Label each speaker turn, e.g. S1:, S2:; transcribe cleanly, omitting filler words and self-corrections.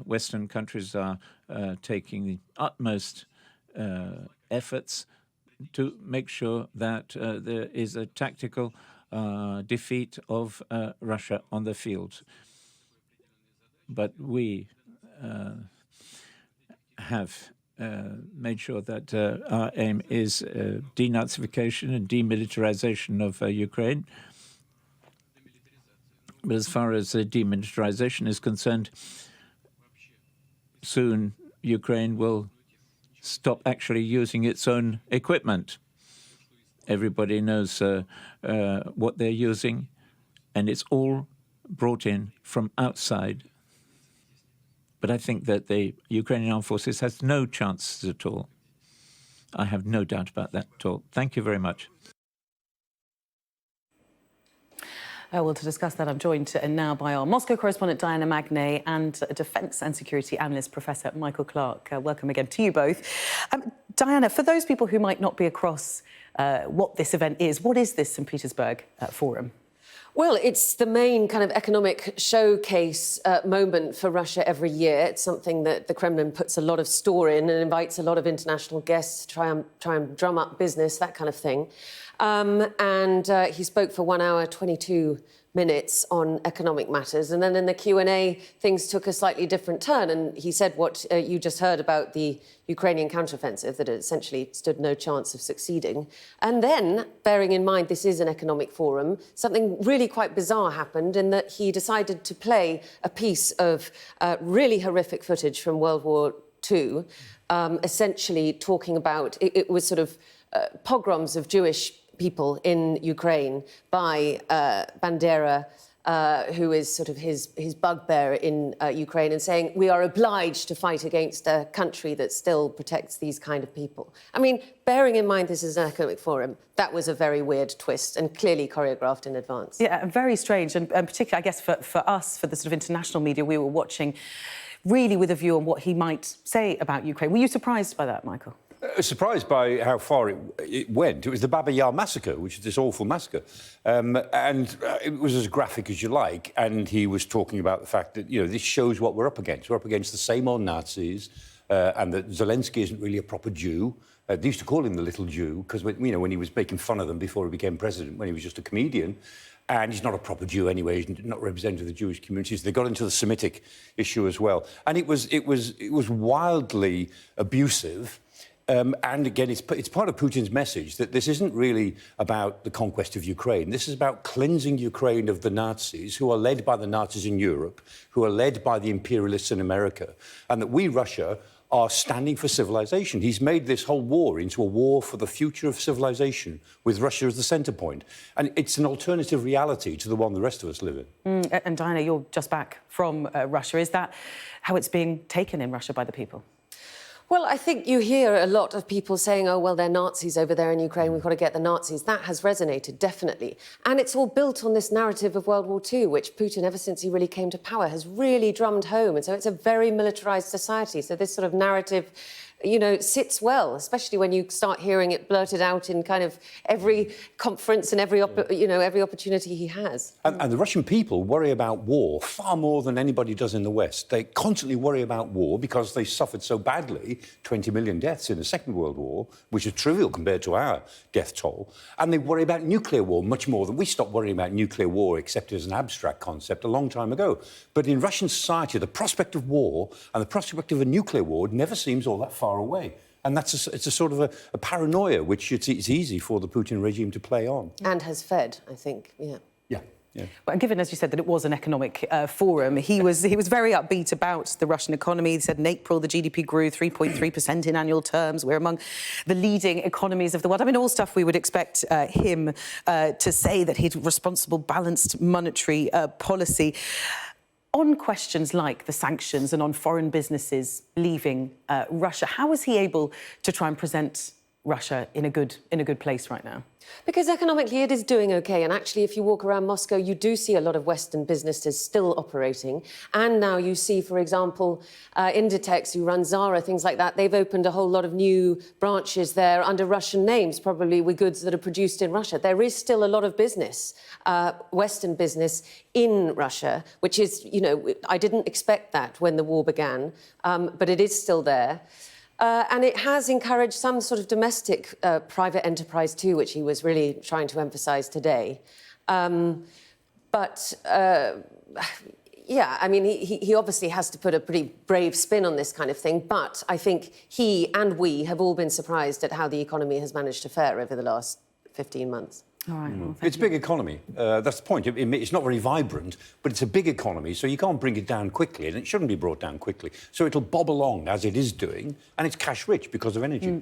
S1: Western countries are taking the utmost efforts to make sure that there is a tactical defeat of Russia on the field. But we have made sure that our aim is denazification and demilitarization of Ukraine. But as far as demilitarization is concerned, soon Ukraine will stop actually using its own equipment. Everybody knows what they're using, and it's all brought in from outside. But I think that the Ukrainian armed forces has no chances at all. I have no doubt about that at all. Thank you very much.
S2: Well, to discuss that, I'm joined now by our Moscow correspondent, Diana Magnay, and defence and security analyst, Professor Michael Clarke. Welcome again to you both. Diana, for those people who might not be across what this event is, what is this St Petersburg Forum?
S3: Well, it's the main kind of economic showcase moment for Russia every year. It's something that the Kremlin puts a lot of store in and invites a lot of international guests to try and drum up business, that kind of thing. He spoke for 1 hour, 22 minutes on economic matters. And then in the Q&A, things took a slightly different turn. And he said what you just heard about the Ukrainian counteroffensive, that it essentially stood no chance of succeeding. And then, bearing in mind this is an economic forum, something really quite bizarre happened in that he decided to play a piece of really horrific footage from World War II, essentially talking about, it was sort of pogroms of Jewish people in Ukraine by Bandera, who is sort of his bugbear in Ukraine, and saying we are obliged to fight against a country that still protects these kind of people. I mean, bearing in mind this is an economic forum, that was a very weird twist and clearly choreographed in advance. Yeah, very strange, and particularly, I guess, for us, for the sort of international media, we were watching really with a view on what he might say about Ukraine. Were you surprised by that, Michael?
S4: Surprised by how far it went. It was the Baba Yar massacre, which is this awful massacre. It was as graphic as you like. And he was talking about the fact that, you know, this shows what we're up against. We're up against the same old Nazis, and that Zelensky isn't really a proper Jew. They used to call him the little Jew because, you know, when he was making fun of them before he became president, when he was just a comedian. And he's not a proper Jew anyway. He's not representative of the Jewish communities. They got into the Semitic issue as well. And it was wildly abusive. And again, it's part of Putin's message that this isn't really about the conquest of Ukraine. This is about cleansing Ukraine of the Nazis, who are led by the Nazis in Europe, who are led by the imperialists in America, and that we, Russia, are standing for civilization. He's made this whole war into a war for the future of civilization, with Russia as the centre point. And it's an alternative reality to the one the rest of us live in.
S2: And Diana, you're just back from Russia. Is that how it's being taken in Russia by the people?
S3: Well, I think you hear a lot of people saying, oh, well, they're Nazis over there in Ukraine, we've got to get the Nazis. That has resonated, definitely. And it's all built on this narrative of World War II, which Putin, ever since he really came to power, has really drummed home. And so it's a very militarised society. So this sort of narrative, you know, sits well, especially when you start hearing it blurted out in kind of every conference and every opportunity he has.
S4: And the Russian people worry about war far more than anybody does in the West. They constantly worry about war because they suffered so badly, 20 million deaths in the Second World War, which is trivial compared to our death toll. And they worry about nuclear war much more than we stopped worrying about nuclear war, except as an abstract concept a long time ago. But in Russian society, the prospect of war and the prospect of a nuclear war never seems all that far away. And it's a sort of a paranoia which it's easy for the Putin regime to play on.
S3: And has fed, I think, yeah.
S4: Yeah.
S2: Well, and given, as you said, that it was an economic forum, he was very upbeat about the Russian economy. He said in April the GDP grew 3.3% in annual terms. We're among the leading economies of the world. I mean, all stuff we would expect him to say, that he'd responsible, balanced monetary policy. On questions like the sanctions and on foreign businesses leaving Russia, how was he able to try and present Russia in a good place right now?
S3: Because economically it is doing OK. And actually, if you walk around Moscow, you do see a lot of Western businesses still operating. And now you see, for example, Inditex, who runs Zara, things like that, they've opened a whole lot of new branches there under Russian names, probably with goods that are produced in Russia. There is still a lot of business, Western business in Russia, which is, you know, I didn't expect that when the war began, but it is still there. And it has encouraged some sort of domestic private enterprise too, which he was really trying to emphasise today. Yeah, I mean, he obviously has to put a pretty brave spin on this kind of thing, but I think he and we have all been surprised at how the economy has managed to fare over the last 15 months.
S2: All right, well,
S4: it's a big economy. That's the point. It's not very vibrant, but it's a big economy, so you can't bring it down quickly, and it shouldn't be brought down quickly. So it'll bob along as it is doing, and it's cash rich because of energy.